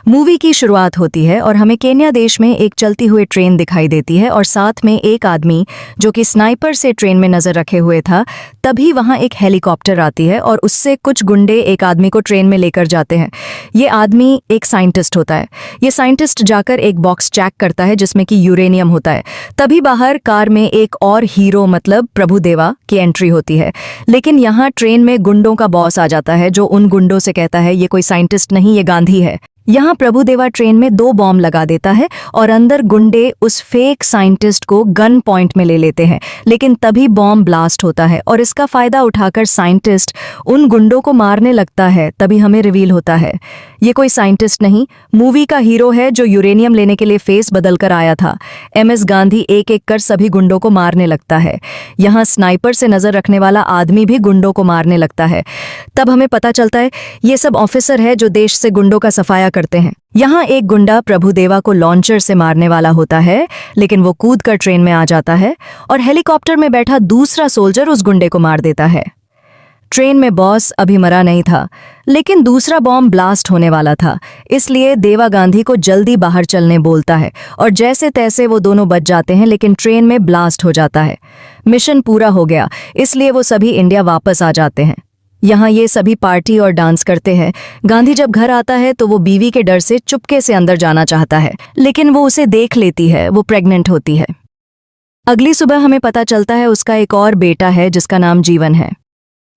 Movie की शुरुआत होती है और हमें केन्या देश में एक चलती हुई ट्रेन दिखाई देती है और साथ में एक आदमी जो कि स्नाइपर से ट्रेन में नजर रखे हुए था। तभी वहां एक हेलीकॉप्टर आती है और उससे कुछ गुंडे एक आदमी को ट्रेन में लेकर जाते हैं। ये आदमी एक साइंटिस्ट होता है। ये साइंटिस्ट जाकर एक बॉक्स चेक करता है जिसमें कि यूरेनियम होता है। तभी बाहर कार में एक और हीरो मतलब प्रभुदेवा की एंट्री होती है। लेकिन यहाँ ट्रेन में गुंडों का बॉस आ जाता है जो उन गुंडों से कहता है ये कोई साइंटिस्ट नहीं, ये गांधी है। यहाँ प्रभुदेवा ट्रेन में 2 बॉम्ब लगा देता है और अंदर गुंडे उस फेक साइंटिस्ट को गन पॉइंट में ले लेते हैं। लेकिन तभी बॉम्ब ब्लास्ट होता है और इसका फायदा उठाकर साइंटिस्ट उन गुंडों को मारने लगता है। तभी हमें रिवील होता है ये कोई साइंटिस्ट नहीं, मूवी का हीरो है जो यूरेनियम लेने के लिए फेस बदलकर आया था। MS गांधी एक एक कर सभी गुंडों को मारने लगता है। यहाँ स्नाइपर से नजर रखने वाला आदमी भी गुंडों को मारने लगता है। तब हमें पता चलता है ये सब ऑफिसर है जो देश से गुंडों का सफाया करते हैं। यहाँ एक गुंडा प्रभुदेवा को लॉन्चर से मारने वाला होता है, लेकिन वो कूदकर ट्रेन में आ जाता है और हेलीकॉप्टर में बैठा दूसरा सोल्जर उस गुंडे को मार देता है। ट्रेन में बॉस अभी मरा नहीं था, लेकिन दूसरा बॉम्ब ब्लास्ट होने वाला था। इसलिए देवा गांधी को जल्दी बाहर चलने बोलता है और जैसे तैसे वो दोनों बच जाते हैं, लेकिन ट्रेन में ब्लास्ट हो जाता है। मिशन पूरा हो गया, इसलिए वो सभी इंडिया वापस आ जाते हैं। यहाँ ये सभी पार्टी और डांस करते हैं। गांधी जब घर आता है तो वो बीवी के डर से चुपके से अंदर जाना चाहता है, लेकिन वो उसे देख लेती है। वो प्रेग्नेंट होती है। अगली सुबह हमें पता चलता है उसका एक और बेटा है जिसका नाम जीवन है।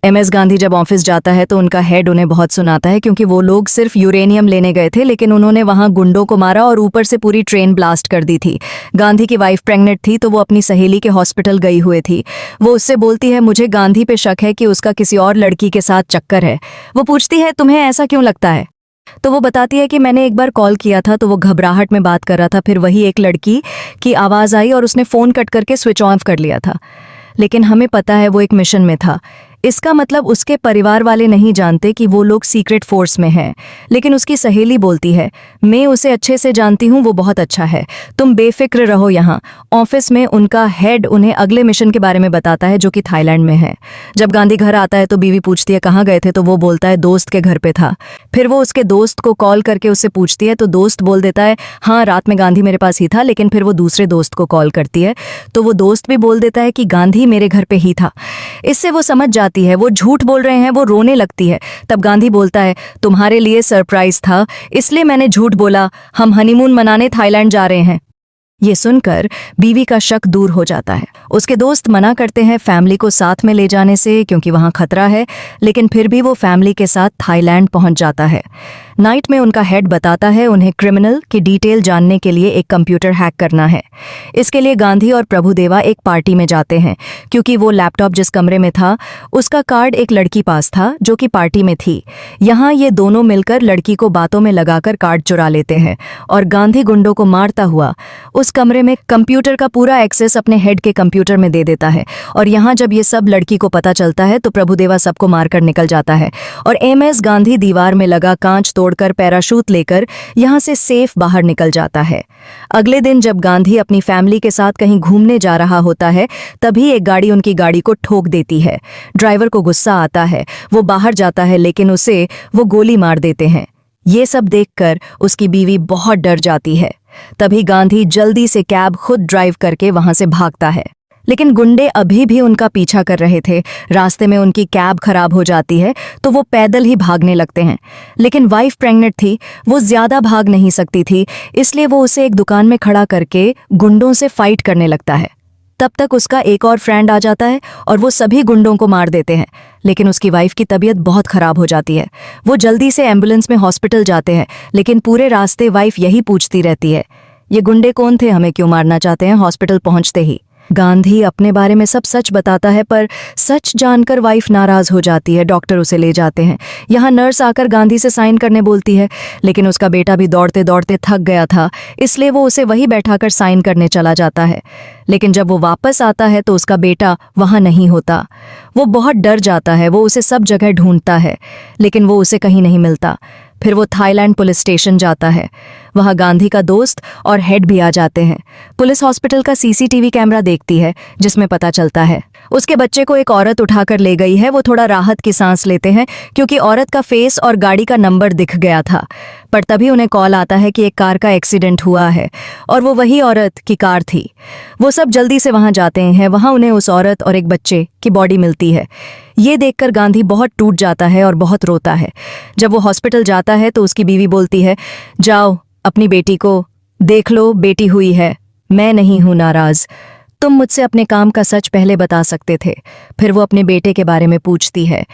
MS गांधी जब ऑफिस जाता है तो उनका हेड उन्हें बहुत सुनाता है क्योंकि वो लोग सिर्फ यूरेनियम लेने गए थे, लेकिन उन्होंने वहां गुंडों को मारा और ऊपर से पूरी ट्रेन ब्लास्ट कर दी थी। गांधी की वाइफ प्रेग्नेंट थी तो वो अपनी सहेली के हॉस्पिटल गई हुई थी। वो उससे बोलती है मुझे गांधी पे शक है कि उसका किसी और लड़की के साथ चक्कर है। वो पूछती है तुम्हें ऐसा क्यों लगता है? तो वो बताती है कि मैंने एक बार कॉल किया था तो वो घबराहट में बात कर रहा था, फिर वही एक लड़की की आवाज़ आई और उसने फ़ोन कट करके स्विच ऑफ कर लिया था। लेकिन हमें पता है वो एक मिशन में था। इसका मतलब उसके परिवार वाले नहीं जानते कि वो लोग सीक्रेट फोर्स में हैं। लेकिन उसकी सहेली बोलती है मैं उसे अच्छे से जानती हूँ, वो बहुत अच्छा है, तुम बेफिक्र रहो। यहाँ ऑफिस में उनका हेड उन्हें अगले मिशन के बारे में बताता है जो कि थाईलैंड में है। जब गांधी घर आता है तो बीवी पूछती है कहाँ गए थे, तो वो बोलता है दोस्त के घर पे था। फिर वो उसके दोस्त को कॉल करके उससे पूछती है तो दोस्त बोल देता है हाँ रात में गांधी मेरे पास ही था। लेकिन फिर वो दूसरे दोस्त को कॉल करती है तो वो दोस्त भी बोल देता है कि गांधी मेरे घर पे ही था। इससे वो समझ जाती है वो झूठ बोल रहे हैं। वो रोने लगती है। तब गांधी बोलता है तुम्हारे लिए सरप्राइज था, इसलिए मैंने झूठ बोला, हम हनीमून मनाने थाईलैंड जा रहे हैं। ये सुनकर बीवी का शक दूर हो जाता है। उसके दोस्त मना करते हैं फैमिली को साथ में ले जाने से क्योंकि वहां खतरा है, लेकिन फिर भी वो फैमिली के साथ थाईलैंड पहुंच जाता है। नाइट में उनका हेड बताता है उन्हें क्रिमिनल की डिटेल जानने के लिए एक कंप्यूटर हैक करना है। इसके लिए गांधी और प्रभुदेवा एक पार्टी में जाते हैं क्योंकि वो लैपटॉप जिस कमरे में था उसका कार्ड एक लड़की पास था जो कि पार्टी में थी। यहाँ ये दोनों मिलकर लड़की को बातों में लगाकर कार्ड चुरा लेते हैं और गांधी गुंडों को मारता हुआ उस कमरे में कंप्यूटर का पूरा एक्सेस अपने हेड के कंप्यूटर में दे देता है। और यहाँ जब ये सब लड़की को पता चलता है तो प्रभुदेवा सबको मारकर निकल जाता है और MS गांधी दीवार में लगा कांच तोड़कर पैराशूट लेकर यहाँ से सेफ बाहर निकल जाता है। अगले दिन जब गांधी अपनी फैमिली के साथ कहीं घूमने जा रहा होता है तभी एक गाड़ी उनकी गाड़ी को ठोक देती है। ड्राइवर को गुस्सा आता है, वो बाहर जाता है लेकिन उसे वो गोली मार देते हैं। ये सब देखकर उसकी बीवी बहुत डर जाती है। तभी गांधी जल्दी से कैब खुद ड्राइव करके वहां से भागता है, लेकिन गुंडे अभी भी उनका पीछा कर रहे थे। रास्ते में उनकी कैब खराब हो जाती है तो वो पैदल ही भागने लगते हैं। लेकिन वाइफ प्रेग्नेंट थी, वो ज्यादा भाग नहीं सकती थी, इसलिए वो उसे एक दुकान में खड़ा करके गुंडों से फाइट करने लगता है। तब तक उसका एक और फ्रेंड आ जाता है और वो सभी गुंडों को मार देते हैं। लेकिन उसकी वाइफ की तबीयत बहुत खराब हो जाती है। वो जल्दी से एम्बुलेंस में हॉस्पिटल जाते हैं, लेकिन पूरे रास्ते वाइफ यही पूछती रहती है ये गुंडे कौन थे, हमें क्यों मारना चाहते हैं। हॉस्पिटल पहुंचते ही गांधी अपने बारे में सब सच बताता है, पर सच जानकर वाइफ नाराज हो जाती है। डॉक्टर उसे ले जाते हैं। यहाँ नर्स आकर गांधी से साइन करने बोलती है, लेकिन उसका बेटा भी दौड़ते दौड़ते थक गया था, इसलिए वो उसे वहीं बैठाकर साइन करने चला जाता है। लेकिन जब वो वापस आता है तो उसका बेटा वहाँ नहीं होता। वो बहुत डर जाता है। वो उसे सब जगह ढूंढता है, लेकिन वो उसे कहीं नहीं मिलता। फिर वो थाईलैंड पुलिस स्टेशन जाता है। वहां गांधी का दोस्त और हेड भी आ जाते हैं। पुलिस हॉस्पिटल का सीसीटीवी कैमरा देखती है, जिसमें पता चलता है उसके बच्चे को एक औरत उठाकर ले गई है। वो थोड़ा राहत की सांस लेते हैं क्योंकि औरत का फेस और गाड़ी का नंबर दिख गया था। पर तभी उन्हें कॉल आता है कि एक कार का एक्सीडेंट हुआ है और वो वही औरत की कार थी। वो सब जल्दी से वहां जाते हैं। वहां उन्हें उस औरत और एक बच्चे की बॉडी मिलती है। ये देखकर गांधी बहुत टूट जाता है और बहुत रोता है। जब वो हॉस्पिटल जाता है तो उसकी बीवी बोलती है, जाओ अपनी बेटी को देख लो, बेटी हुई है, मैं नहीं हूं नाराज। तुम मुझसे अपने काम का सच पहले बता सकते थे। फिर वो अपने बेटे के बारे में पूछती है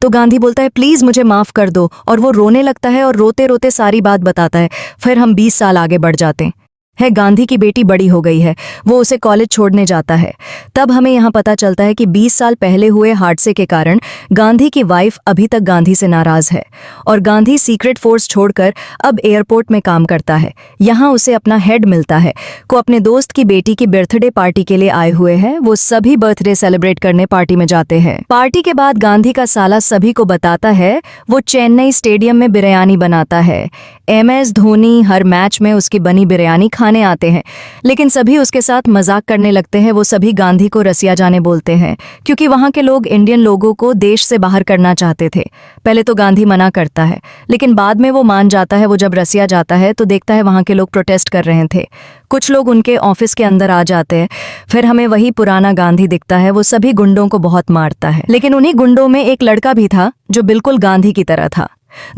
तो गांधी बोलता है, प्लीज मुझे माफ कर दो, और वो रोने लगता है और रोते रोते सारी बात बताता है। फिर हम 20 साल आगे बढ़ जाते हैं। गांधी की बेटी बड़ी हो गई है, वो उसे कॉलेज छोड़ने जाता है। तब हमें यहाँ पता चलता है कि 20 साल पहले हुए हादसे के कारण गांधी की वाइफ अभी तक गांधी से नाराज है और गांधी सीक्रेट फोर्स छोड़कर अब एयरपोर्ट में काम करता है। यहाँ उसे अपना हेड मिलता है को अपने दोस्त की बेटी की बर्थडे पार्टी के लिए आए हुए हैं। वो सभी बर्थडे सेलिब्रेट करने पार्टी में जाते हैं। पार्टी के बाद गांधी का साला सभी को बताता है वो चेन्नई स्टेडियम में बिरयानी बनाता है। MS धोनी हर मैच में उसकी बनी बिरयानी खाने आते हैं, लेकिन सभी उसके साथ मजाक करने लगते हैं। वो सभी गांधी को रसिया जाने बोलते हैं क्योंकि वहां के लोग इंडियन लोगों को देश से बाहर करना चाहते थे। पहले तो गांधी मना करता है, लेकिन बाद में वो मान जाता है। वो जब रसिया जाता है तो देखता है वहां के लोग प्रोटेस्ट कर रहे थे। कुछ लोग उनके ऑफिस के अंदर आ जाते हैं। फिर हमें वही पुराना गांधी दिखता है। वो सभी गुंडों को बहुत मारता है, लेकिन उन्हीं गुंडों में एक लड़का भी था जो बिल्कुल गांधी की तरह था।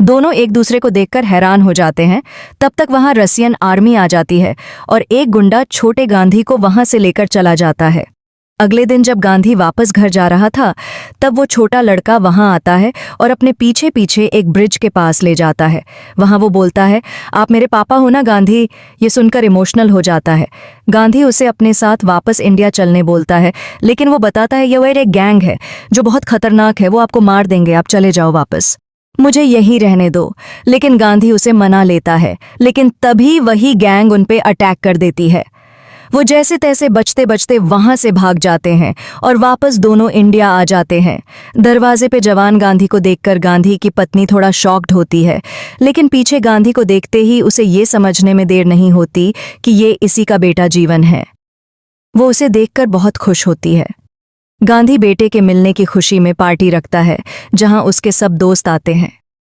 दोनों एक दूसरे को देखकर हैरान हो जाते हैं। तब तक वहां रसियन आर्मी आ जाती है और एक गुंडा छोटे गांधी को वहां से लेकर चला जाता है। अगले दिन जब गांधी वापस घर जा रहा था तब वो छोटा लड़का वहां आता है और अपने पीछे पीछे एक ब्रिज के पास ले जाता है। वहां वो बोलता है, आप मेरे पापा हो ना गांधी। ये सुनकर इमोशनल हो जाता है। गांधी उसे अपने साथ वापस इंडिया चलने बोलता है, लेकिन वो बताता है ये एक गैंग है जो बहुत खतरनाक है, वो आपको मार देंगे, आप चले जाओ वापस, मुझे यहीं रहने दो। लेकिन गांधी उसे मना लेता है, लेकिन तभी वही गैंग उन पे अटैक कर देती है। वो जैसे तैसे बचते बचते वहां से भाग जाते हैं और वापस दोनों इंडिया आ जाते हैं। दरवाजे पे जवान गांधी को देखकर गांधी की पत्नी थोड़ा शॉक्ड होती है, लेकिन पीछे गांधी को देखते ही उसे ये समझने में देर नहीं होती कि ये इसी का बेटा जीवन है। वो उसे देखकर बहुत खुश होती है। गांधी बेटे के मिलने की खुशी में पार्टी रखता है जहां उसके सब दोस्त आते हैं।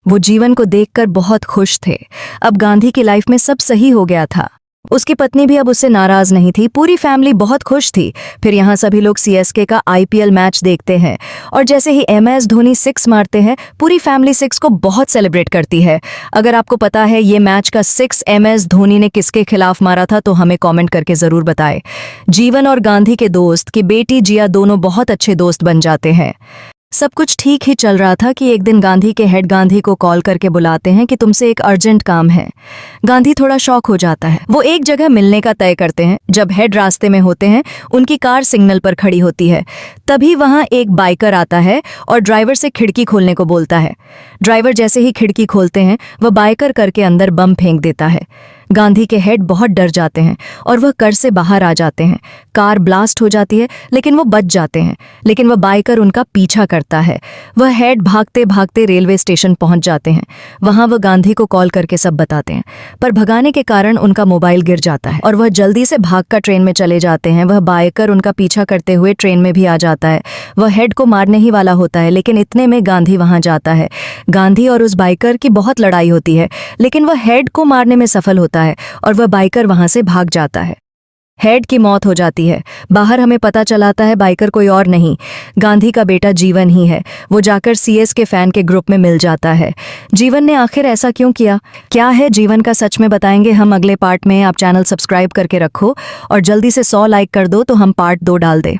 वो जीवन को देखकर बहुत खुश थे। अब गांधी की लाइफ में सब सही हो गया था। उसकी पत्नी भी अब उससे नाराज नहीं थी। पूरी फैमिली बहुत खुश थी। फिर यहाँ सभी लोग CSK का IPL मैच देखते हैं और जैसे ही MS धोनी 6 मारते हैं पूरी फैमिली 6 को बहुत सेलिब्रेट करती है। अगर आपको पता है ये मैच का 6 MS धोनी ने किसके खिलाफ मारा था तो हमें कमेंट करके जरूर बताएं। जीवन और गांधी के दोस्त की बेटी जिया दोनों बहुत अच्छे दोस्त बन जाते हैं। सब कुछ ठीक ही चल रहा था कि एक दिन गांधी के हेड गांधी को कॉल करके बुलाते हैं कि तुमसे एक अर्जेंट काम है। गांधी थोड़ा शॉक हो जाता है। वो एक जगह मिलने का तय करते हैं। जब हेड रास्ते में होते हैं उनकी कार सिग्नल पर खड़ी होती है। तभी वहां एक बाइकर आता है और ड्राइवर से खिड़की खोलने को बोलता है। ड्राइवर जैसे ही खिड़की खोलते हैं वह बाइकर करके अंदर बम फेंक देता है। गांधी के हेड बहुत डर जाते हैं और वह कर से बाहर आ जाते हैं। कार ब्लास्ट हो जाती है लेकिन वो बच जाते हैं, लेकिन वह बाइकर उनका पीछा करता है। वह हेड भागते भागते रेलवे स्टेशन पहुंच जाते हैं। वहां वह गांधी को कॉल करके सब बताते हैं, पर भगाने के कारण उनका मोबाइल गिर जाता है और वह जल्दी से भागकर ट्रेन में चले जाते हैं। वह बाइकर उनका पीछा करते हुए ट्रेन में भी आ जाता है। वह हेड को मारने ही वाला होता है, लेकिन इतने में गांधी वहां जाता है। गांधी और उस बाइकर की बहुत लड़ाई होती है, लेकिन वह हेड को मारने में सफल होता है और वह बाइकर वहां से भाग जाता है। हेड की मौत हो जाती है। बाहर हमें पता चलाता है बाइकर कोई और नहीं, गांधी का बेटा जीवन ही है। वो जाकर CSK फैन के ग्रुप में मिल जाता है। जीवन ने आखिर ऐसा क्यों किया, क्या है जीवन का सच में बताएंगे हम अगले पार्ट में। आप चैनल सब्सक्राइब करके रखो और जल्दी से 100 लाइक कर दो तो हम पार्ट 2 डाल दें।